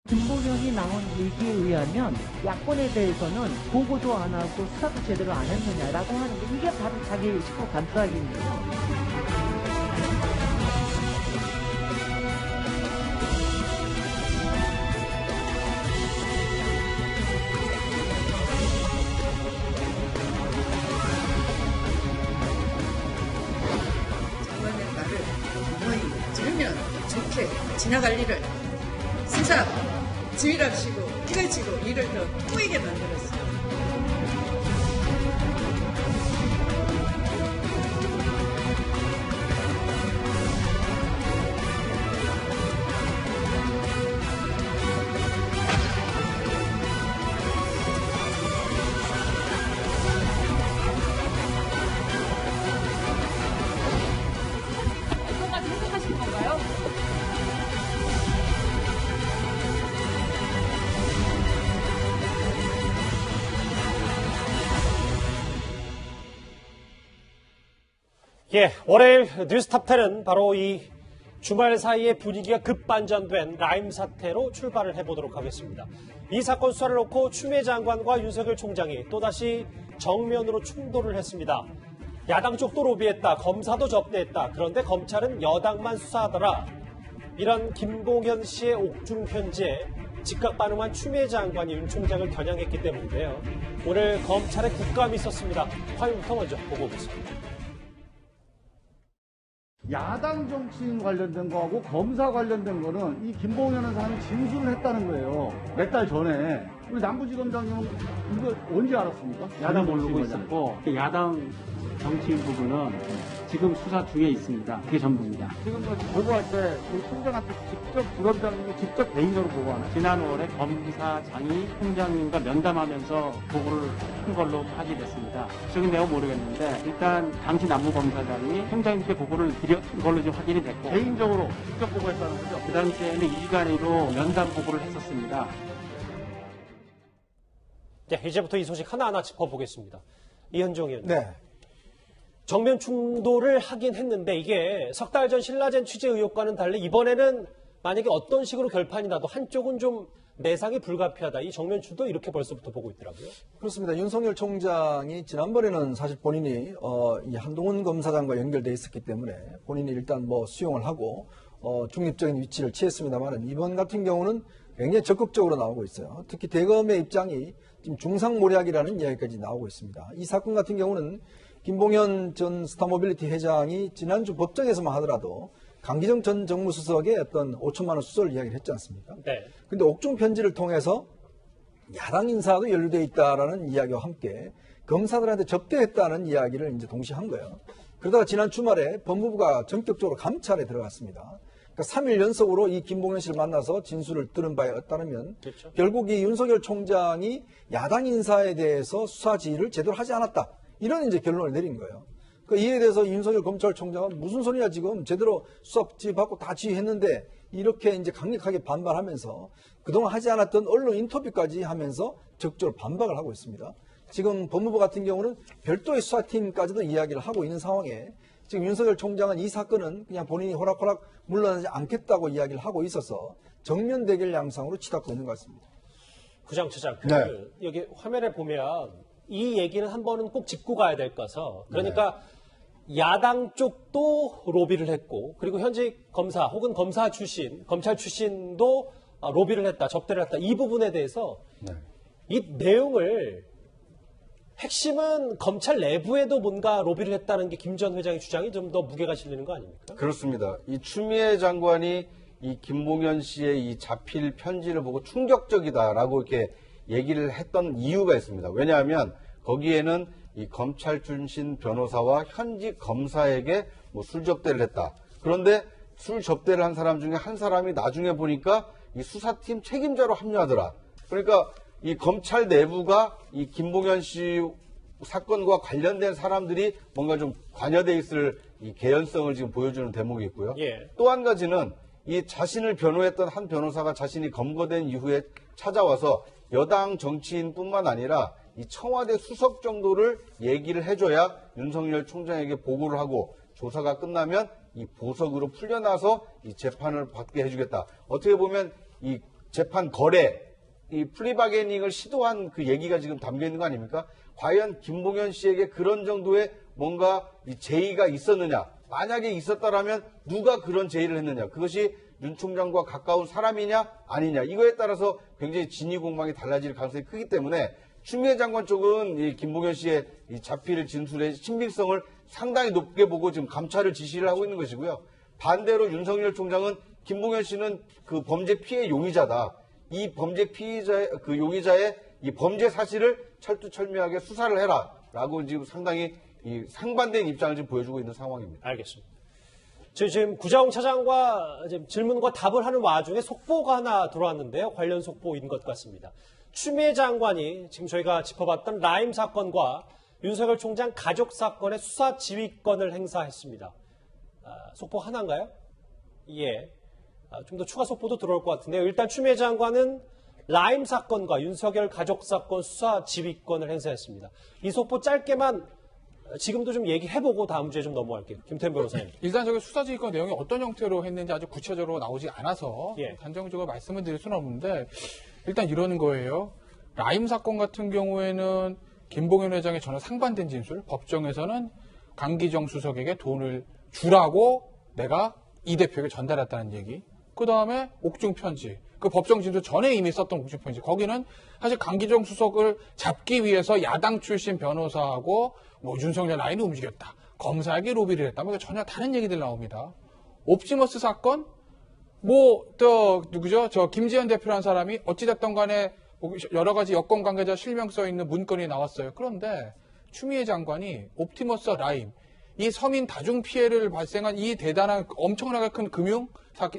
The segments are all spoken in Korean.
김봉현이 나온 얘기에 의하면 야권에 대해서는 보고도 안 하고 수사도 제대로 안 했느냐라고 하는데 이게 바로 자기 식구 감싸기입니다. 장관의 말을 거의 들으면 좋게 지나갈 일을 수사, 지휘랍시고 이거지고 일을 더 꼬이게 만들었어요. 이것까지 해석하시는 건가요? 예, 월요일 뉴스탑10은 바로 이 주말 사이에 분위기가 급반전된 라임 사태로 출발을 해보도록 하겠습니다. 이 사건 수사를 놓고 추미애 장관과 윤석열 총장이 또다시 정면으로 충돌을 했습니다. 야당 쪽도 로비했다, 검사도 접대했다. 그런데 검찰은 여당만 수사하더라. 이런 김봉현 씨의 옥중 편지에 즉각 반응한 추미애 장관이 윤 총장을 겨냥했기 때문인데요. 오늘 검찰의 국감이 있었습니다. 화면부터 먼저 보고 오겠습니다. 야당 정치인 관련된 거하고 검사 관련된 거는 이 김봉현 사람이 진술을 했다는 거예요. 몇 달 전에. 우리 남부지검장님은 이거 언제 알았습니까? 야당 모르고 있었고 야당 정치인 부분은 지금 수사 중에 있습니다. 그게 전부입니다. 지금 보고할 때 우리 총장한테 직접 부검장님이 직접 개인적으로 보고하나요? 지난 5월에 검사장이 총장님과 면담하면서 보고를 한 걸로 파악됐습니다. 구체적인 내용은 모르겠는데 일단 당시 남부검사장이 총장님께 보고를 드린 걸로 지금 확인이 됐고 개인적으로 직접 보고했다는 거죠? 그 당시에는 2주간으로 면담 보고를 했었습니다. 네, 이제부터 이 소식 하나하나 짚어보겠습니다. 이현종 의원님. 네. 정면 충돌을 하긴 했는데 이게 석 달 전 신라젠 취재 의혹과는 달리 이번에는 만약에 어떤 식으로 결판이 나도 한쪽은 좀 내상이 불가피하다. 이 정면 충돌 이렇게 벌써부터 보고 있더라고요. 그렇습니다. 윤석열 총장이 지난번에는 사실 본인이 이 한동훈 검사장과 연결돼 있었기 때문에 본인이 일단 뭐 수용을 하고 중립적인 위치를 취했습니다만 이번 같은 경우는 굉장히 적극적으로 나오고 있어요. 특히 대검의 입장이 지금 중상모략이라는 이야기까지 나오고 있습니다. 이 사건 같은 경우는 김봉현 전 스타모빌리티 회장이 지난주 법정에서만 하더라도 강기정 전 정무수석의 어떤 5천만 원 수수를 이야기를 했지 않습니까? 네. 근데 옥중 편지를 통해서 야당 인사도 연루돼 있다라는 이야기와 함께 검사들한테 접대했다는 이야기를 이제 동시에 한 거예요. 그러다가 지난 주말에 법무부가 전격적으로 감찰에 들어갔습니다. 그러니까 3일 연속으로 이 김봉현 씨를 만나서 진술을 들은 바에 따르면 그렇죠. 결국 이 윤석열 총장이 야당 인사에 대해서 수사 지휘를 제대로 하지 않았다. 이런 이제 결론을 내린 거예요. 그 이에 대해서 윤석열 검찰총장은 무슨 소리야 지금 제대로 수사 지휘받고 다 지휘했는데 이렇게 이제 강력하게 반발하면서 그동안 하지 않았던 언론 인터뷰까지 하면서 적극적으로 반박을 하고 있습니다. 지금 법무부 같은 경우는 별도의 수사팀까지도 이야기를 하고 있는 상황에 지금 윤석열 총장은 이 사건은 그냥 본인이 호락호락 물러나지 않겠다고 이야기를 하고 있어서 정면 대결 양상으로 치닫고 있는 것 같습니다. 부장처장, 네. 여기 화면에 보면 이 얘기는 한 번은 꼭 짚고 가야 될 거서 그러니까 야당 쪽도 로비를 했고 그리고 현직 검사 혹은 검사 출신, 검찰 출신도 로비를 했다, 접대를 했다. 이 부분에 대해서 이 내용을 핵심은 검찰 내부에도 뭔가 로비를 했다는 게 김 전 회장의 주장이 좀 더 무게가 실리는 거 아닙니까? 그렇습니다. 이 추미애 장관이 이 김봉현 씨의 이 자필 편지를 보고 충격적이다라고 이렇게 얘기를 했던 이유가 있습니다. 왜냐하면 거기에는 이 검찰 출신 변호사와 현직 검사에게 뭐 술 접대를 했다. 그런데 술 접대를 한 사람 중에 한 사람이 나중에 보니까 이 수사팀 책임자로 합류하더라. 그러니까 이 검찰 내부가 이 김봉현 씨 사건과 관련된 사람들이 뭔가 좀 관여돼 있을 이 개연성을 지금 보여주는 대목이 있고요. 예. 또 한 가지는 이 자신을 변호했던 한 변호사가 자신이 검거된 이후에 찾아와서 여당 정치인뿐만 아니라 이 청와대 수석 정도를 얘기를 해줘야 윤석열 총장에게 보고를 하고 조사가 끝나면 이 보석으로 풀려나서 이 재판을 받게 해주겠다. 어떻게 보면 이 재판 거래, 이 플리바게닝을 시도한 그 얘기가 지금 담겨 있는 거 아닙니까? 과연 김봉현 씨에게 그런 정도의 뭔가 이 제의가 있었느냐? 만약에 있었다라면 누가 그런 제의를 했느냐? 그것이 윤 총장과 가까운 사람이냐 아니냐? 이거에 따라서 굉장히 진위 공방이 달라질 가능성이 크기 때문에 추미애 장관 쪽은 이 김봉현 씨의 이 자필 진술의 신빙성을 상당히 높게 보고 지금 감찰을 지시를 하고 있는 것이고요. 반대로 윤석열 총장은 김봉현 씨는 그 범죄 피해 용의자다. 이 범죄 피의자, 그 용의자의 이 범죄 사실을 철두철미하게 수사를 해라라고 지금 상당히 이 상반된 입장을 지금 보여주고 있는 상황입니다. 알겠습니다. 지금 구자홍 차장과 지금 질문과 답을 하는 와중에 속보가 하나 들어왔는데요. 관련 속보인 것 같습니다. 추미애 장관이 지금 저희가 짚어봤던 라임 사건과 윤석열 총장 가족 사건의 수사 지휘권을 행사했습니다. 속보 하나인가요? 예. 좀 더 추가 속보도 들어올 것 같은데요. 일단 추미애 장관은 라임 사건과 윤석열 가족 사건 수사 지휘권을 행사했습니다. 이 속보 짧게만 지금도 좀 얘기해보고 다음 주에 좀 넘어갈게요. 김태현 변호사님. 일단 저기 수사지휘권 내용이 어떤 형태로 했는지 아주 구체적으로 나오지 않아서 단정적으로 말씀을 드릴 수는 없는데 일단 이러는 거예요. 라임 사건 같은 경우에는 김봉현 회장의 전혀 상반된 진술, 법정에서는 강기정 수석에게 돈을 주라고 내가 이 대표에게 전달했다는 얘기. 그 다음에 옥중 편지. 그 법정 진술 전에 이미 썼던 옥중 편지. 거기는 사실 강기정 수석을 잡기 위해서 야당 출신 변호사하고 뭐 윤석열 라인이 움직였다. 검사에게 로비를 했다. 뭐 전혀 다른 얘기들 나옵니다. 옵티머스 사건? 누구죠? 저 김지현 대표라는 사람이 어찌됐든 간에 여러 가지 여권 관계자 실명 써 있는 문건이 나왔어요. 그런데 추미애 장관이 옵티머스 라임, 이 서민 다중 피해를 발생한 이 대단한 엄청나게 큰 금융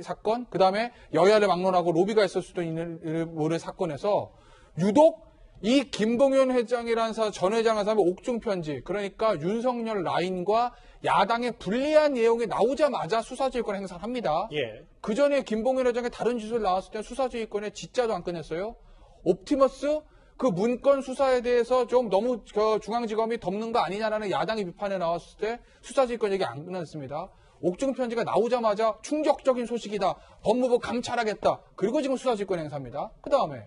사건, 그 다음에 여야를 막론하고 로비가 있을 수도 있는 모를 사건에서 유독 이 김봉현 회장이라는 전 회장이라는 사람의 옥중 편지, 그러니까 윤석열 라인과 야당의 불리한 내용이 나오자마자 수사지휘권 행사를 합니다. 예. 그 전에 김봉현 회장의 다른 진술 나왔을 때 수사지휘권에 진짜도 안 끝냈어요. 옵티머스 그 문건 수사에 대해서 좀 너무 중앙지검이 덮는 거 아니냐라는 야당의 비판에 나왔을 때 수사지휘권 얘기 안 끝났습니다. 옥중 편지가 나오자마자 충격적인 소식이다. 법무부 감찰하겠다. 그리고 지금 수사지휘권 행사입니다. 그 다음에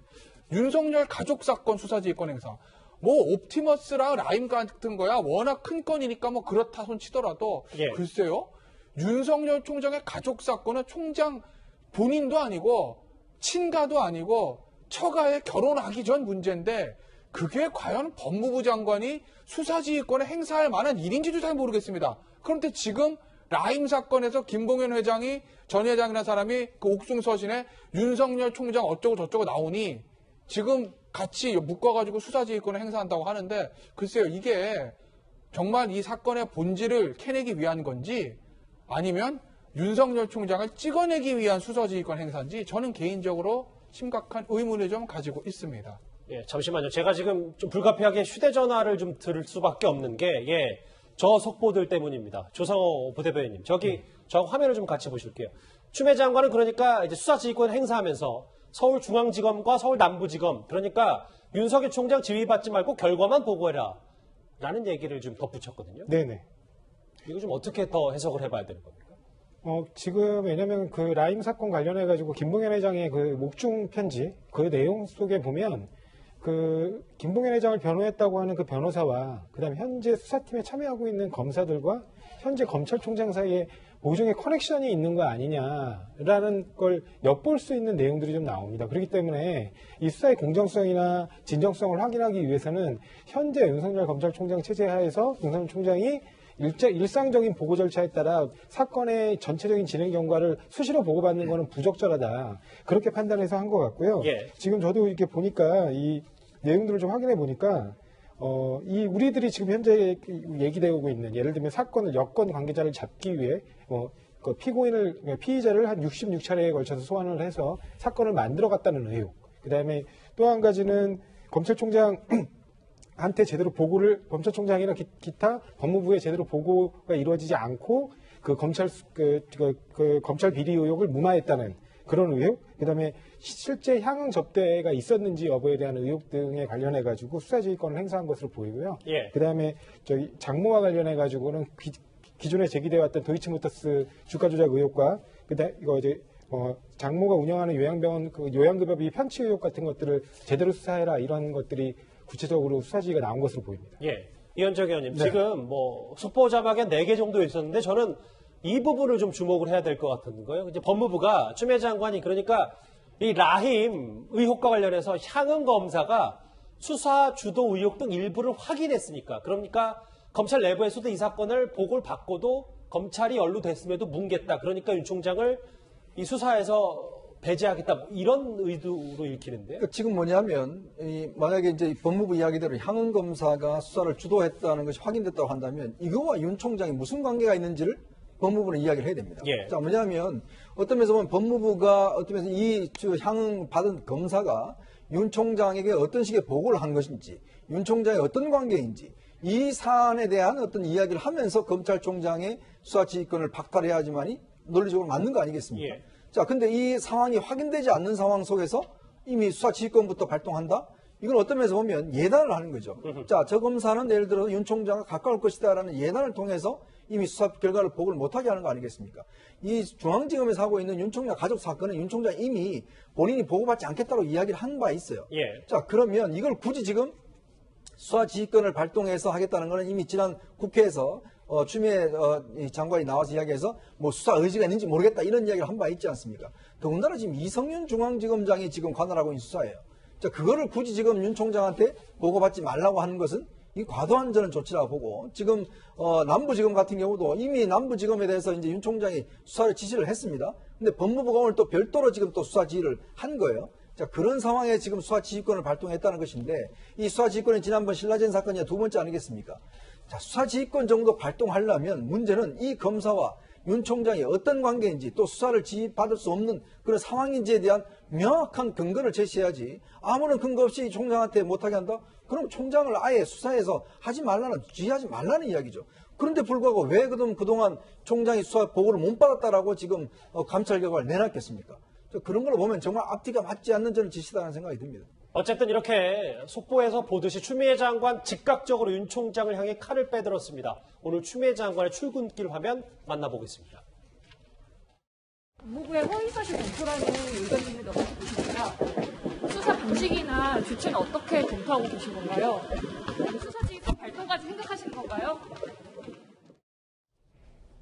윤석열 가족 사건 수사지휘권 행사. 옵티머스랑 라임 같은 거야 워낙 큰 건이니까 그렇다 손 치더라도 글쎄요. 윤석열 총장의 가족 사건은 총장 본인도 아니고 친가도 아니고 처가에 결혼하기 전 문제인데 그게 과연 법무부 장관이 수사지휘권을 행사할 만한 일인지도 잘 모르겠습니다. 그런데 지금 라임 사건에서 김봉현 회장이 전 회장이라는 사람이 그 옥중서신에 윤석열 총장 어쩌고 저쩌고 나오니 지금 같이 묶어가지고 수사지휘권을 행사한다고 하는데 글쎄요. 이게 정말 이 사건의 본질을 캐내기 위한 건지 아니면 윤석열 총장을 찍어내기 위한 수사지휘권 행사인지 저는 개인적으로 심각한 의문을 좀 가지고 있습니다. 예, 잠시만요. 제가 지금 좀 불가피하게 휴대전화를 좀 들을 수밖에 없는 게, 저 속보들 때문입니다. 조상호 부대변인님, 저 화면을 좀 같이 보실게요. 추미애 장관은 그러니까 이제 수사지휘권 행사하면서 서울중앙지검과 서울남부지검, 그러니까 윤석열 총장 지휘받지 말고 결과만 보고해라. 라는 얘기를 좀 덧붙였거든요. 네네. 이거 좀 어떻게 더 해석을 해봐야 되는 겁니까? 지금 왜냐면 그 라임 사건 관련해가지고 김봉현 회장의 그 목중 편지 그 내용 속에 보면 그 김봉현 회장을 변호했다고 하는 그 변호사와 그다음에 현재 수사팀에 참여하고 있는 검사들과 현재 검찰총장 사이에 모종의 커넥션이 있는 거 아니냐라는 걸 엿볼 수 있는 내용들이 좀 나옵니다. 그렇기 때문에 이 수사의 공정성이나 진정성을 확인하기 위해서는 현재 윤석열 검찰총장 체제 하에서 윤석열 총장이 일상적인 보고 절차에 따라 사건의 전체적인 진행 경과를 수시로 보고받는 것은 부적절하다. 그렇게 판단해서 한 것 같고요. 지금 저도 이렇게 보니까 이 내용들을 좀 확인해 보니까 이 우리들이 지금 현재 얘기되고 있는 예를 들면 사건을 여권 관계자를 잡기 위해 그 피의자를 한 66차례에 걸쳐서 소환을 해서 사건을 만들어갔다는 의혹. 그다음에 또 한 가지는 검찰총장 한테 제대로 보고를 검찰총장이나 기타 법무부에 제대로 보고가 이루어지지 않고 그 검찰 비리 의혹을 무마했다는 그런 의혹, 그다음에 실제 향응 접대가 있었는지 여부에 대한 의혹 등에 관련해 가지고 수사지휘권을 행사한 것으로 보이고요. 그다음에 저희 장모와 관련해 가지고는 기존에 제기되어 왔던 도이치모터스 주가 조작 의혹과 그다음에 이거 이제 장모가 운영하는 요양병원 그 요양급여비 편취 의혹 같은 것들을 제대로 수사해라 이런 것들이 구체적으로 수사 지휘가 나온 것으로 보입니다. 예. 이현정 의원님, 네. 지금 속보 자막에 4개 정도 있었는데 저는 이 부분을 좀 주목을 해야 될 것 같은 거예요. 이제 법무부가 추미애 장관이 그러니까 이 라임 의혹과 관련해서 향응 검사가 수사 주도 의혹 등 일부를 확인했으니까 그러니까 검찰 내부에서도 이 사건을 보고를 받고도 검찰이 연루됐음에도 뭉갰다. 그러니까 윤 총장을 이 수사에서 배제하겠다 이런 의도로 읽히는데요. 그러니까 지금 뭐냐면 만약에 이제 법무부 이야기대로 향응 검사가 수사를 주도했다는 것이 확인됐다고 한다면 이거와 윤 총장이 무슨 관계가 있는지를 법무부는 이야기를 해야 됩니다. 예. 자, 뭐냐면 어떤 면에서 보면 법무부가 어떤 면에서 이 향응 받은 검사가 윤 총장에게 어떤 식의 보고를 한 것인지, 윤 총장의 어떤 관계인지 이 사안에 대한 어떤 이야기를 하면서 검찰총장의 수사지휘권을 박탈해야지만이 논리적으로 맞는 거 아니겠습니까? 예. 자, 근데 이 상황이 확인되지 않는 상황 속에서 이미 수사지휘권부터 발동한다? 이건 어떤 면에서 보면 예단을 하는 거죠. 자, 저 검사는 예를 들어서 윤 총장과 가까울 것이다라는 예단을 통해서 이미 수사 결과를 보고를 못하게 하는 거 아니겠습니까? 이 중앙지검에서 하고 있는 윤 총장 가족 사건은 윤 총장 이미 본인이 보고받지 않겠다고 이야기를 한 바 있어요. 예. 자, 그러면 이걸 굳이 지금 수사지휘권을 발동해서 하겠다는 것은 이미 지난 국회에서 추미애 장관이 나와서 이야기해서 뭐 수사 의지가 있는지 모르겠다 이런 이야기를 한 바 있지 않습니까? 더군다나 지금 이성윤 중앙지검장이 지금 관할하고 있는 수사예요. 자, 그거를 굳이 지금 윤 총장한테 보고받지 말라고 하는 것은 이 과도한 저는 조치라고 보고 지금 남부지검 같은 경우도 이미 남부지검에 대해서 이제 윤 총장이 수사를 지시를 했습니다. 근데 법무부가 오늘 또 별도로 지금 또 수사 지휘를 한 거예요. 자, 그런 상황에 지금 수사 지휘권을 발동했다는 것인데 이 수사 지휘권은 지난번 신라젠 사건이 두 번째 아니겠습니까? 자, 수사 지휘권 정도 발동하려면 문제는 이 검사와 윤 총장이 어떤 관계인지 또 수사를 지휘받을 수 없는 그런 상황인지에 대한 명확한 근거를 제시해야지 아무런 근거 없이 총장한테 못하게 한다? 그럼 총장을 아예 수사해서 하지 말라는, 지휘하지 말라는 이야기죠. 그런데 불구하고 왜 그동안 총장이 수사 보고를 못 받았다라고 지금 감찰 결과를 내놨겠습니까? 그런 걸 보면 정말 앞뒤가 맞지 않는 저는 짓이다라는 생각이 듭니다. 어쨌든 이렇게 속보에서 보듯이 추미애 장관 즉각적으로 윤 총장을 향해 칼을 빼들었습니다. 오늘 추미애 장관의 출근길 화면 만나보겠습니다. 법무부의 허위사실 공표라는 의견님을 어떻게 보십니까? 수사 방식이나 주체는 어떻게 검토하고 계신 건가요? 수사지휘권 발동까지 생각하시는 건가요?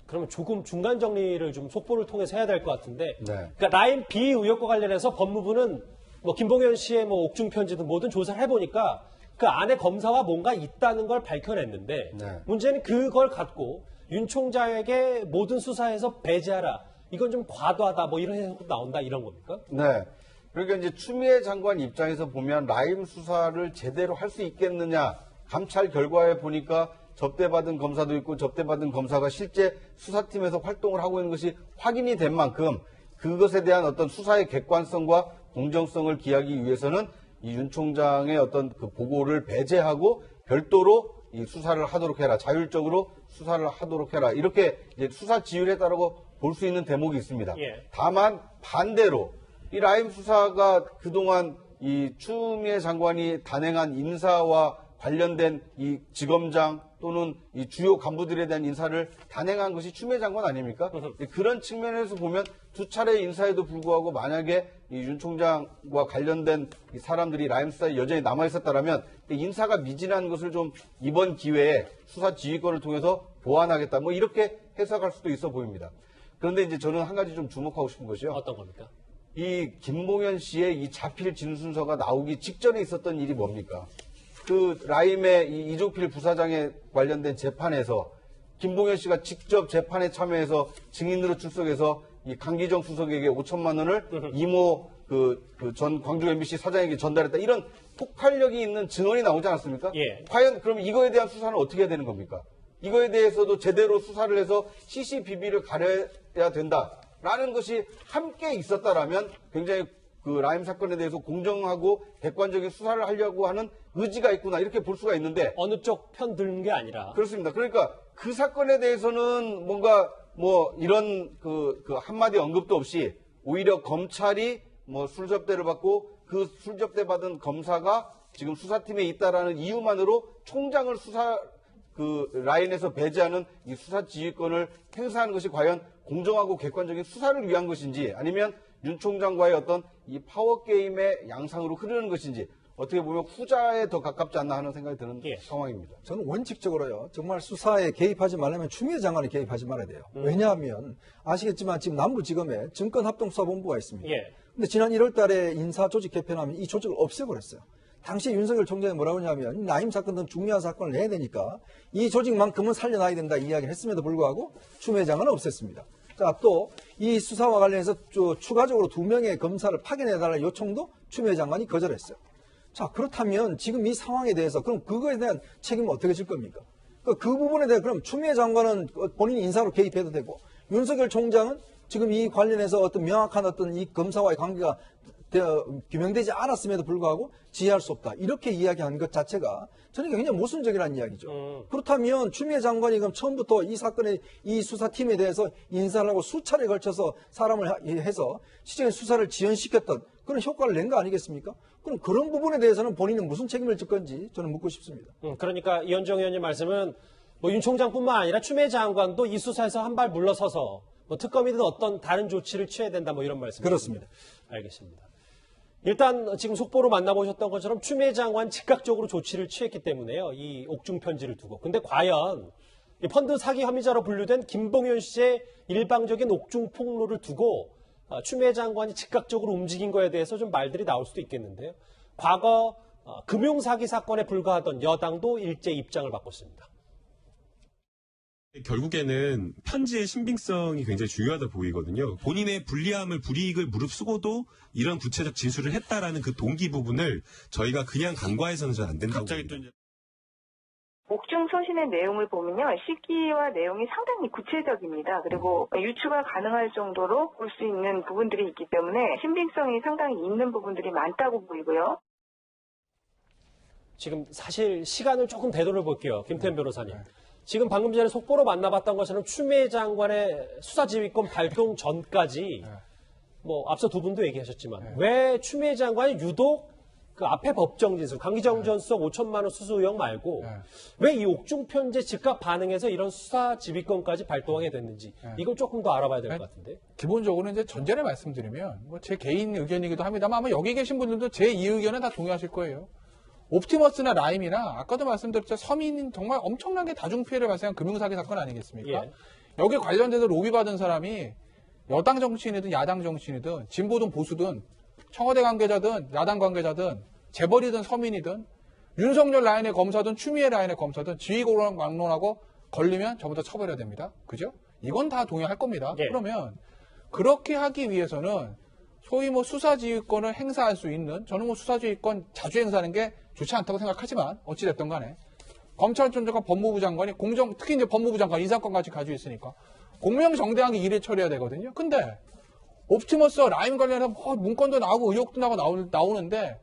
그러면 조금 중간 정리를 좀 속보를 통해서 해야 될 것 같은데, 네. 그러니까 라임 B 의혹과 관련해서 법무부는 뭐 김봉현 씨의 뭐 옥중 편지 등 모든 조사를 해보니까 그 안에 검사와 뭔가 있다는 걸 밝혀냈는데 네. 문제는 그걸 갖고 윤 총장에게 모든 수사에서 배제하라. 이건 좀 과도하다. 뭐 이런 해석 나온다 이런 겁니까? 네. 그러니까 이제 추미애 장관 입장에서 보면 라임 수사를 제대로 할 수 있겠느냐. 감찰 결과에 보니까 접대받은 검사도 있고 접대받은 검사가 실제 수사팀에서 활동을 하고 있는 것이 확인이 된 만큼 그것에 대한 어떤 수사의 객관성과 공정성을 기하기 위해서는 이 윤 총장의 어떤 그 보고를 배제하고 별도로 이 수사를 하도록 해라. 자율적으로 수사를 하도록 해라. 이렇게 이제 수사 지휘를 했다라고 볼 수 있는 대목이 있습니다. 예. 다만 반대로 이 라임 수사가 그동안 이 추미애 장관이 단행한 인사와 관련된 이 지검장 또는 이 주요 간부들에 대한 인사를 단행한 것이 추미애 장관 아닙니까? 그런 측면에서 보면 두 차례 인사에도 불구하고 만약에 이 윤 총장과 관련된 이 사람들이 라임 수사에 여전히 남아 있었다라면 인사가 미진한 것을 좀 이번 기회에 수사 지휘권을 통해서 보완하겠다. 뭐 이렇게 해석할 수도 있어 보입니다. 그런데 이제 저는 한 가지 좀 주목하고 싶은 것이요. 어떤 겁니까? 이 김봉현 씨의 이 자필 진술서가 나오기 직전에 있었던 일이 뭡니까? 그 라임의 이 이종필 부사장에 관련된 재판에서 김봉현 씨가 직접 재판에 참여해서 증인으로 출석해서 이 강기정 수석에게 5천만 원을 이모 전 광주 MBC 사장에게 전달했다. 이런 폭발력이 있는 증언이 나오지 않았습니까? 예. 과연 그럼 이거에 대한 수사는 어떻게 해야 되는 겁니까? 이거에 대해서도 제대로 수사를 해서 CCBB를 가려야 된다라는 것이 함께 있었다라면 굉장히 그 라임 사건에 대해서 공정하고 객관적인 수사를 하려고 하는 의지가 있구나 이렇게 볼 수가 있는데 어느 쪽 편 드는 게 아니라 그렇습니다. 그러니까 그 사건에 대해서는 뭔가 뭐 이런 그 한마디 언급도 없이 오히려 검찰이 뭐 술접대를 받고 그 술접대 받은 검사가 지금 수사팀에 있다라는 이유만으로 총장을 수사 그 라인에서 배제하는 이 수사 지휘권을 행사하는 것이 과연 공정하고 객관적인 수사를 위한 것인지 아니면 윤 총장과의 어떤 이 파워 게임의 양상으로 흐르는 것인지 어떻게 보면 후자에 더 가깝지 않나 하는 생각이 드는 상황입니다. 저는 원칙적으로요. 정말 수사에 개입하지 말려면 추미애 장관이 개입하지 말아야 돼요. 왜냐하면 아시겠지만 지금 남부지검에 증권합동수사본부가 있습니다. 근데 지난 1월 달에 인사조직 개편하면 이 조직을 없애버렸어요. 당시 윤석열 총장이 뭐라고 하냐면 라임 사건 등 중요한 사건을 내야 되니까 이 조직만큼은 살려놔야 된다 이야기를 했음에도 불구하고 추미애 장관은 없앴습니다. 자, 또 이 수사와 관련해서 추가적으로 2명의 검사를 파견해달라는 요청도 추미애 장관이 거절했어요. 자, 그렇다면 지금 이 상황에 대해서 그럼 그거에 대한 책임은 어떻게 질 겁니까? 그 부분에 대해 그럼 추미애 장관은 본인 인사로 개입해도 되고 윤석열 총장은 지금 이 관련해서 어떤 명확한 어떤 이 검사와의 관계가 규명되지 않았음에도 불구하고 지휘할 수 없다. 이렇게 이야기한 것 자체가 저는 굉장히 모순적이라는 이야기죠. 그렇다면 추미애 장관이 그럼 처음부터 이 사건의 이 수사팀에 대해서 인사를 하고 수차례에 걸쳐서 사람을 해서 시정의 수사를 지연시켰던 그런 효과를 낸 거 아니겠습니까? 그럼 그런 부분에 대해서는 본인은 무슨 책임을 질 건지 저는 묻고 싶습니다. 그러니까 이현정 의원님 말씀은 뭐 윤 총장뿐만 아니라 추미애 장관도 이 수사에서 한 발 물러서서 뭐 특검이든 어떤 다른 조치를 취해야 된다 뭐 이런 말씀이십니다. 그렇습니다. 알겠습니다. 일단 지금 속보로 만나보셨던 것처럼 추미애 장관 즉각적으로 조치를 취했기 때문에요. 이 옥중 편지를 두고. 근데 과연 이 펀드 사기 혐의자로 분류된 김봉현 씨의 일방적인 옥중 폭로를 두고 추미애 장관이 즉각적으로 움직인 거에 대해서 좀 말들이 나올 수도 있겠는데요. 과거 금융사기 사건에 불과하던 여당도 일제 입장을 바꿨습니다. 결국에는 편지의 신빙성이 굉장히 중요하다 보이거든요. 본인의 불이익을 무릅쓰고도 이런 구체적 진술을 했다라는 그 동기 부분을 저희가 그냥 간과해서는 안 된다고 봅니다. 옥중 서신의 내용을 보면요. 시기와 내용이 상당히 구체적입니다. 그리고 유추가 가능할 정도로 볼 수 있는 부분들이 있기 때문에 신빙성이 상당히 있는 부분들이 많다고 보이고요. 지금 사실 시간을 조금 되돌려 볼게요. 김태현 변호사님. 지금 방금 전에 속보로 만나봤던 것처럼 추미애 장관의 수사지휘권 발동 전까지 뭐 앞서 두 분도 얘기하셨지만 왜 추미애 장관이 유독 그 앞에 법정 진술, 강기정 전 수석 5천만 원 수수 의혹 말고 왜 이 옥중 편지 즉각 반응해서 이런 수사지휘권까지 발동하게 됐는지 이걸 조금 더 알아봐야 될 것 같은데. 기본적으로 이제 전제를 말씀드리면 뭐 제 개인 의견이기도 합니다만 아마 여기 계신 분들도 제 이 의견은 다 동의하실 거예요. 옵티머스나 라임이나 아까도 말씀드렸죠. 서민인 정말 엄청나게 다중피해를 발생한 금융사기 사건 아니겠습니까? 여기 관련돼서 로비 받은 사람이 여당 정치인이든 야당 정치인이든 진보든 보수든 청와대 관계자든 야당 관계자든 재벌이든 서민이든 윤석열 라인의 검사든 추미애 라인의 검사든 지휘고랑 막론하고 걸리면 저부터 처벌해야 됩니다. 그죠? 이건 다 동의할 겁니다. 그러면 그렇게 하기 위해서는 소위 뭐 수사지휘권을 행사할 수 있는 저는 뭐 수사지휘권 자주 행사하는 게 좋지 않다고 생각하지만 어찌됐든 간에 검찰총장과 법무부 장관이 특히 이제 법무부 장관 인사권까지 가지고 있으니까 공명정대하게 일을 처리해야 되거든요. 근데 옵티머스 라임 관련해서 문건도 나오고 의혹도 나오는데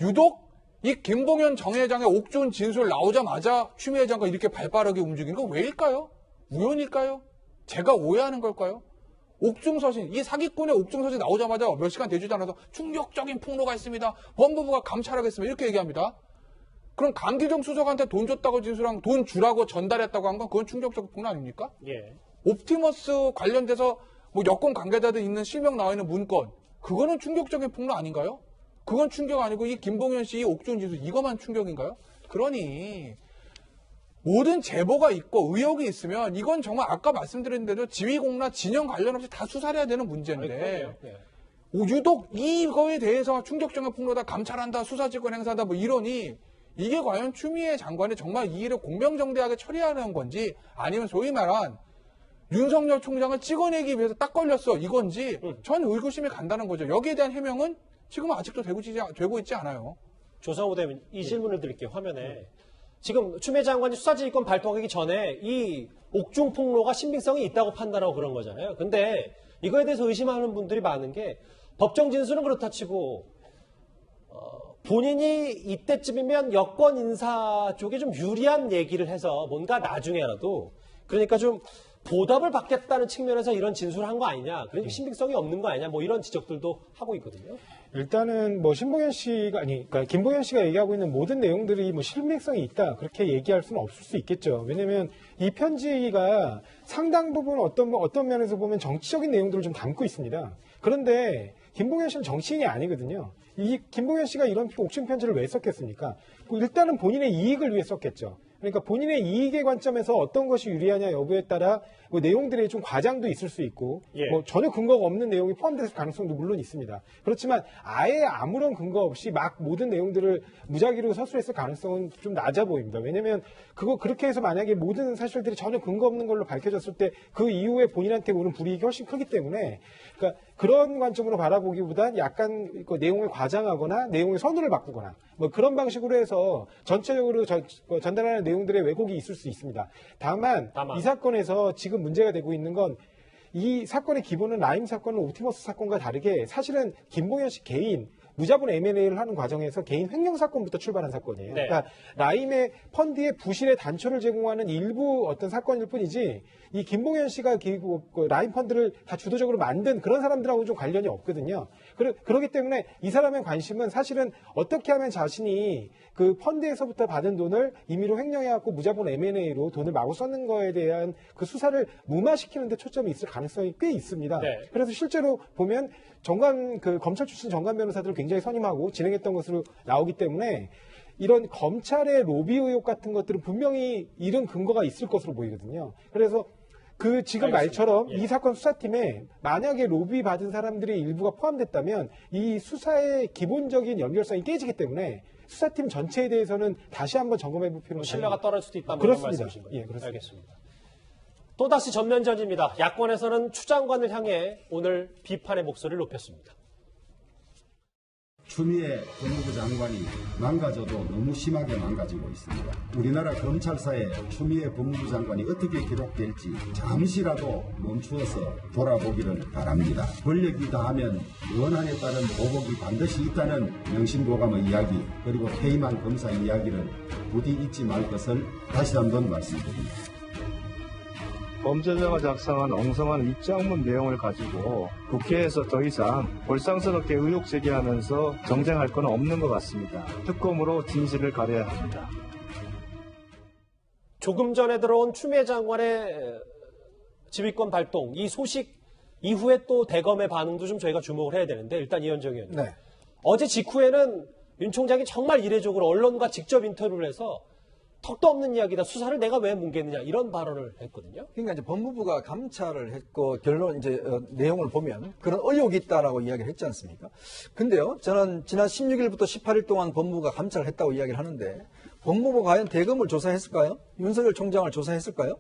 유독 이 김봉현 정 회장의 옥중 진술 나오자마자 추미애 장관 이렇게 발빠르게 움직이는 건 왜일까요? 우연일까요? 제가 오해하는 걸까요? 옥중서신, 이 사기꾼의 옥중서신 나오자마자 몇 시간 되지도 않아서 충격적인 폭로가 있습니다. 법무부가 감찰하겠습니다. 이렇게 얘기합니다. 그럼 강기정 수석한테 돈 줬다고 진술한 돈 주라고 전달했다고 한 건 그건 충격적 폭로 아닙니까? 옵티머스 관련돼서 뭐 여권 관계자들 있는 실명 나와 있는 문건 그거는 충격적인 폭로 아닌가요? 그건 충격 아니고 이 김봉현 씨 옥중 진술 이거만 충격인가요? 그러니 모든 제보가 있고 의혹이 있으면 이건 정말 아까 말씀드린 대로 지휘공나 진영 관련 없이 다 수사를 해야 되는 문제인데 유독 이거에 대해서 충격적인 폭로다 감찰한다 수사지권 행사다 뭐 이러니 이게 과연 추미애 장관이 정말 이 일을 공명정대하게 처리하는 건지 아니면 소위 말한 윤석열 총장을 찍어내기 위해서 딱 걸렸어 이건지 전 의구심이 간다는 거죠. 여기에 대한 해명은 지금 아직도 되고 있지 않아요. 조상호 대변인 이 질문을 드릴게요. 화면에. 지금 추미애 장관이 수사지휘권 발동하기 전에 이 옥중 폭로가 신빙성이 있다고 판단하고 그런 거잖아요. 근데 이거에 대해서 의심하는 분들이 많은 게 법정 진술은 그렇다 치고 본인이 이때쯤이면 여권 인사 쪽에 좀 유리한 얘기를 해서 뭔가 나중에라도 그러니까 좀 보답을 받겠다는 측면에서 이런 진술을 한 거 아니냐. 그러니까 신빙성이 없는 거 아니냐. 뭐 이런 지적들도 하고 있거든요. 일단은 뭐 신봉현 씨가 그러니까 김봉현 씨가 얘기하고 있는 모든 내용들이 뭐 신빙성이 있다 그렇게 얘기할 수는 없을 수 있겠죠. 왜냐하면 이 편지가 상당 부분 어떤 면에서 보면 정치적인 내용들을 좀 담고 있습니다. 그런데 김봉현 씨는 정치인이 아니거든요. 이 김봉현 씨가 이런 옥중 편지를 왜 썼겠습니까? 뭐 일단은 본인의 이익을 위해 썼겠죠. 그러니까 본인의 이익의 관점에서 어떤 것이 유리하냐 여부에 따라 뭐 내용들의 좀 과장도 있을 수 있고 뭐 전혀 근거가 없는 내용이 포함될 가능성도 물론 있습니다. 그렇지만 아예 아무런 근거 없이 막 모든 내용들을 무작위로 서술했을 가능성은 좀 낮아 보입니다. 왜냐하면 그렇게 해서 만약에 모든 사실들이 전혀 근거 없는 걸로 밝혀졌을 때 그 이후에 본인한테 오는 불이익이 훨씬 크기 때문에 그러니까 그런 관점으로 바라보기보단 약간 그 내용을 과장하거나 내용의 선을 바꾸거나 뭐 그런 방식으로 해서 전체적으로 전달하는 내용들의 왜곡이 있을 수 있습니다. 다만 이 사건에서 지금 문제가 되고 있는 건 이 사건의 기본은 라임 사건은 옵티머스 사건과 다르게 사실은 김봉현 씨 개인 무자본 M&A를 하는 과정에서 개인 횡령 사건부터 출발한 사건이에요. 네. 그러니까 라임의 펀드의 부실의 단초를 제공하는 일부 어떤 사건일 뿐이지 이 김봉현 씨가 그 라임 펀드를 다 주도적으로 만든 그런 사람들하고는 좀 관련이 없거든요. 그렇기 때문에 이 사람의 관심은 사실은 어떻게 하면 자신이 그 펀드에서부터 받은 돈을 임의로 횡령해갖고 무자본 M&A로 돈을 마구 썼는 거에 대한 그 수사를 무마시키는 데 초점이 있을 가능성이 꽤 있습니다. 네. 그래서 실제로 보면 검찰 출신 정관 변호사들을 굉장히 선임하고 진행했던 것으로 나오기 때문에 이런 검찰의 로비 의혹 같은 것들은 분명히 이런 근거가 있을 것으로 보이거든요. 그래서 지금 말처럼 이 사건 수사팀에 만약에 로비 받은 사람들의 일부가 포함됐다면 이 수사의 기본적인 연결성이 깨지기 때문에 수사팀 전체에 대해서는 다시 한번 점검해 볼 필요는 신뢰가 떨어질 수도 있다는 그렇습니다. 말씀이신 거죠. 예, 그렇습니다. 알겠습니다. 또다시 전면전입니다. 야권에서는 추 장관을 향해 오늘 비판의 목소리를 높였습니다. 추미애 법무부 장관이 망가져도 너무 심하게 망가지고 있습니다. 우리나라 검찰사에 추미애 법무부 장관이 어떻게 기록될지 잠시라도 멈추어서 돌아보기를 바랍니다. 권력이 다하면 원한에 따른 보복이 반드시 있다는 명심보감의 이야기 그리고 퇴임한 검사 이야기를 부디 잊지 말 것을 다시 한번 말씀드립니다. 범죄자가 작성한 엉성한 입장문 내용을 가지고 국회에서 더 이상 볼상스럽게 의혹 제기하면서 정쟁할 건 없는 것 같습니다. 특검으로 진실을 가려야 합니다. 조금 전에 들어온 추미애 장관의 지휘권 발동, 이 소식 이후에 또 대검의 반응도 좀 저희가 주목을 해야 되는데 일단 이현정 의원님. 네. 어제 직후에는 윤 총장이 정말 이례적으로 언론과 직접 인터뷰를 해서 턱도 없는 이야기다. 수사를 내가 왜 뭉개느냐 이런 발언을 했거든요. 그러니까 이제 법무부가 감찰을 했고 결론 내용을 보면 그런 의혹이 있다라고 이야기를 했지 않습니까? 근데요, 저는 지난 16일부터 18일 동안 법무부가 감찰을 했다고 이야기를 하는데 법무부가 과연 대검을 조사했을까요? 윤석열 총장을 조사했을까요?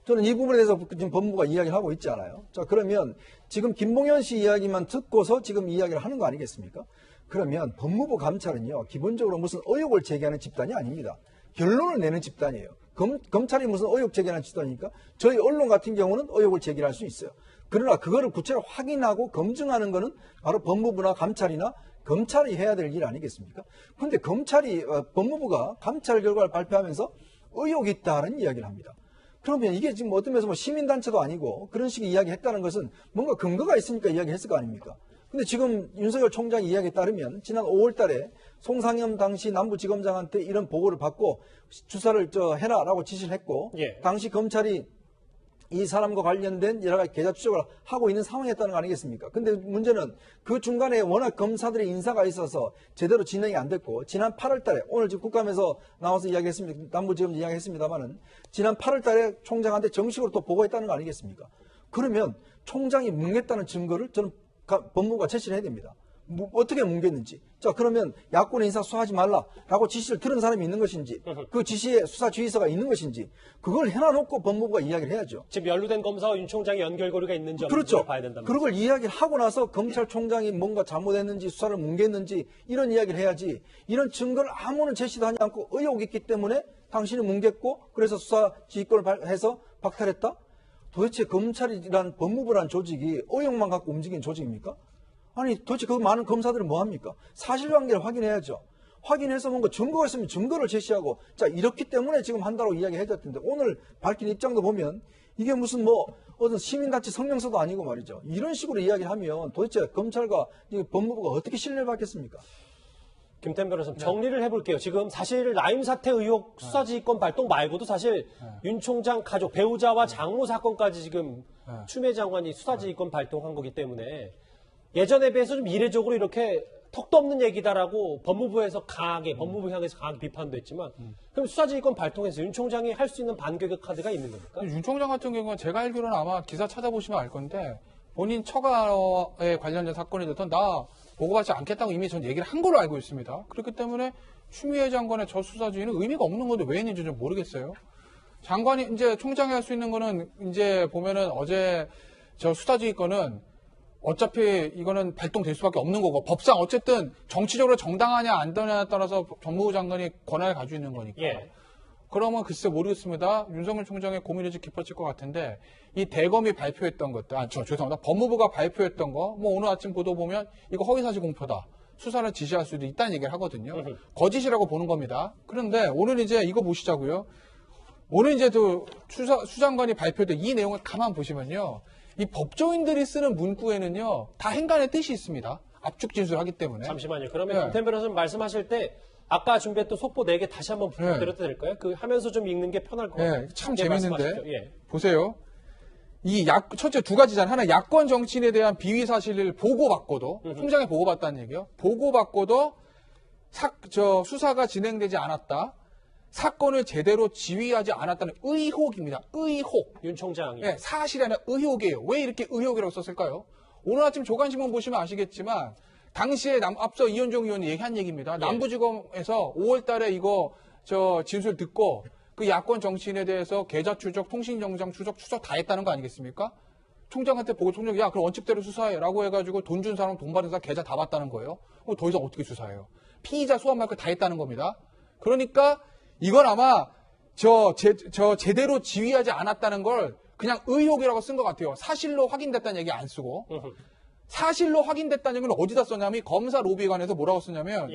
저는 이 부분에 대해서 지금 법무부가 이야기를 하고 있지 않아요. 자, 그러면 지금 김봉현 씨 이야기만 듣고서 지금 이야기를 하는 거 아니겠습니까? 그러면 법무부 감찰은요, 기본적으로 무슨 의혹을 제기하는 집단이 아닙니다. 결론을 내는 집단이에요. 검찰이 무슨 의혹 제기하는 집단이니까 저희 언론 같은 경우는 의혹을 제기할 수 있어요. 그러나 그거를 구체적으로 확인하고 검증하는 거는 바로 법무부나 감찰이나 검찰이 해야 될 일 아니겠습니까? 그런데 법무부가 감찰 결과를 발표하면서 의혹이 있다는 이야기를 합니다. 그러면 이게 지금 어떤 면에서 시민단체도 아니고 그런 식의 이야기했다는 것은 뭔가 근거가 있으니까 이야기했을 거 아닙니까? 근데 지금 윤석열 총장 이야기에 따르면 지난 5월 달에 송상현 당시 남부지검장한테 이런 보고를 받고 수사를 해라라고 지시를 했고 당시 검찰이 이 사람과 관련된 여러 가지 계좌 추적을 하고 있는 상황이었다는 거 아니겠습니까? 근데 문제는 그 중간에 워낙 검사들의 인사가 있어서 제대로 진행이 안 됐고 지난 8월 달에 오늘 지금 국감에서 나와서 이야기했습니다. 남부지검 이야기했습니다만은 지난 8월 달에 총장한테 정식으로 또 보고했다는 거 아니겠습니까? 그러면 총장이 뭉갰다는 증거를 저는 법무부가 제시를 해야 됩니다. 어떻게 뭉갰는지. 자, 그러면 야권의 인사 수사하지 말라라고 지시를 들은 사람이 있는 것인지, 그 지시에 수사 지휘서가 있는 것인지, 그걸 해놔놓고 법무부가 이야기를 해야죠. 지금 연루된 검사와 윤 총장의 연결고리가 있는지 그렇죠. 봐야 된다. 그걸 이야기를 하고 나서 검찰총장이 뭔가 잘못했는지 수사를 뭉갰는지 이런 이야기를 해야지. 이런 증거를 아무런 제시도 하지 않고 의혹이 있기 때문에 당신이 뭉갰고 그래서 수사 지휘권을 해서 박탈했다? 도대체 검찰이란 법무부란 조직이 의혹만 갖고 움직이는 조직입니까? 아니 도대체 그 많은 검사들은 뭐합니까? 사실관계를 확인해야죠. 확인해서 뭔가 증거가 있으면 증거를 제시하고 자 이렇기 때문에 지금 한다고 이야기해줬던데 오늘 밝힌 입장도 보면 이게 무슨 뭐 어떤 시민단체 성명서도 아니고 말이죠. 이런 식으로 이야기를 하면 도대체 검찰과 법무부가 어떻게 신뢰를 받겠습니까? 김태현 변호사님, 정리를 해볼게요. 지금 사실 라임 사태 의혹 수사지휘권 발동 말고도 사실 윤 총장 가족, 배우자와 장모 사건까지 지금 추미애 장관이 수사지휘권 발동한 거기 때문에 예전에 비해서 좀 이례적으로 이렇게 턱도 없는 얘기다라고 법무부에서 법무부 향해서 강하게 비판도 했지만 그럼 수사지휘권 발동해서 윤 총장이 할 수 있는 반격의 카드가 있는 겁니까? 윤 총장 같은 경우는 제가 알기로는 아마 기사 찾아보시면 알 건데 본인 처가에 관련된 사건이 됐던 나 보고받지 않겠다고 이미 전 얘기를 한 걸로 알고 있습니다. 그렇기 때문에 추미애 장관의 저 수사지휘는 의미가 없는 건데 왜 했는지 좀 모르겠어요. 장관이 이제 총장이 할 수 있는 거는 이제 보면은 어제 저 수사지휘권은 어차피 이거는 발동될 수밖에 없는 거고 법상 어쨌든 정치적으로 정당하냐 안 되냐에 따라서 법무부 장관이 권한을 가지고 있는 거니까. 예. 그러면 글쎄 모르겠습니다. 윤석열 총장의 고민이 좀 깊어질 것 같은데 이 대검이 발표했던 것들, 죄송합니다. 법무부가 발표했던 거, 뭐 오늘 아침 보도 보면 이거 허위사실 공표다. 수사를 지시할 수도 있다는 얘기를 하거든요. 거짓이라고 보는 겁니다. 그런데 오늘 이제 이거 보시자고요. 오늘 이제 또 수장관이 발표된 이 내용을 가만 보시면요. 이 법조인들이 쓰는 문구에는요. 다 행간의 뜻이 있습니다. 압축 진술하기 때문에. 잠시만요. 그러면 김태현 변호사님 말씀하실 때 아까 준비했던 속보 4개 다시 한번 부탁드려도 될까요? 그 하면서 좀 읽는 게 편할 것 같아요. 참 재밌는데. 예. 보세요. 이 첫째 두 가지잖아요. 하나 야권 정치인에 대한 비위 사실을 보고받고도 총장에 보고받다는 얘기요. 보고받고도 수사가 진행되지 않았다. 사건을 제대로 지휘하지 않았다는 의혹입니다. 의혹. 윤 총장이. 네, 사실이 아니라 의혹이에요. 왜 이렇게 의혹이라고 썼을까요? 오늘 아침 조간신문 보시면 아시겠지만 당시에 앞서 이현종 의원이 얘기한 얘기입니다. 남부지검에서 5월 달에 이거 진술 듣고 그 야권 정치인에 대해서 계좌 추적, 통신정장 추적 다 했다는 거 아니겠습니까? 총장한테 보고 총장이 야, 그럼 원칙대로 수사해라고 해가지고 돈 준 사람, 돈 받은 사람 계좌 다 봤다는 거예요. 그럼 더 이상 어떻게 수사해요? 피의자 소환 말고 다 했다는 겁니다. 그러니까 이건 아마 제대로 지휘하지 않았다는 걸 그냥 의혹이라고 쓴 것 같아요. 사실로 확인됐다는 얘기 안 쓰고. 사실로 확인됐다는 얘기는 어디다 썼냐면 검사 로비에 관해서 뭐라고 썼냐면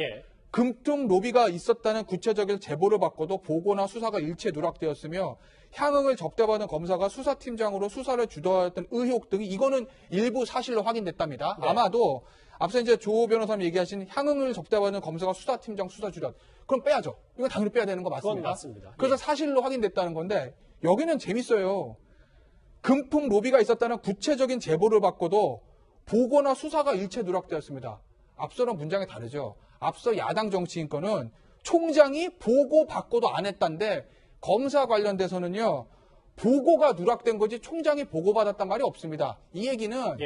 금품 로비가 있었다는 구체적인 제보를 받고도 보고나 수사가 일체 누락되었으며 향응을 접대받은 검사가 수사팀장으로 수사를 주도하였던 의혹 등이 이거는 일부 사실로 확인됐답니다. 아마도 앞서 이제 조 변호사님 얘기하신 향응을 접대받은 검사가 수사팀장 수사 주력 그럼 빼야죠. 이건 당연히 빼야 되는 거 맞습니다. 그건 맞습니다. 그래서 사실로 확인됐다는 건데 여기는 재밌어요. 금품 로비가 있었다는 구체적인 제보를 받고도 보고나 수사가 일체 누락되었습니다. 앞서는 문장이 다르죠. 앞서 야당 정치인 거는 총장이 보고받고도 안 했다는데 검사 관련돼서는요. 보고가 누락된 거지 총장이 보고받았단 말이 없습니다. 이 얘기는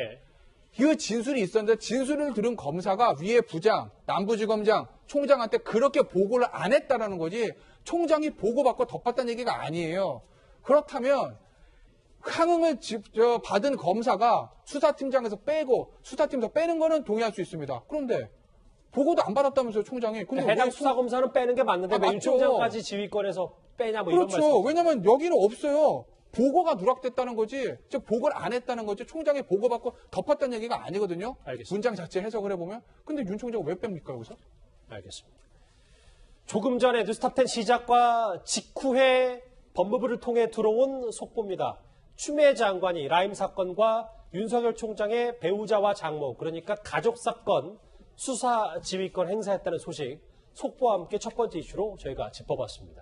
그 진술이 있었는데 진술을 들은 검사가 위에 부장, 남부지검장, 총장한테 그렇게 보고를 안 했다라는 거지 총장이 보고받고 덮었다는 얘기가 아니에요. 그렇다면 향응을 받은 검사가 수사팀장에서 빼고 수사팀에서 빼는 거는 동의할 수 있습니다. 그런데 보고도 안 받았다면서요, 총장이. 근데 해당 수사검사는 빼는 게 맞는데 왜 윤 총장까지 지휘권에서 빼냐 뭐 이런 말씀. 그렇죠. 왜냐면 여기는 없어요. 보고가 누락됐다는 거지, 즉 보고를 안 했다는 거지, 총장이 보고받고 덮었다는 얘기가 아니거든요. 알겠습니다. 문장 자체 해석을 해보면. 근데 윤 총장은 왜 뺍니까, 여기서? 알겠습니다. 조금 전에 뉴스탑10 시작과 직후에 법무부를 통해 들어온 속보입니다. 추미애 장관이 라임 사건과 윤석열 총장의 배우자와 장모, 그러니까 가족 사건 수사 지휘권 행사했다는 소식, 속보와 함께 첫 번째 이슈로 저희가 짚어봤습니다.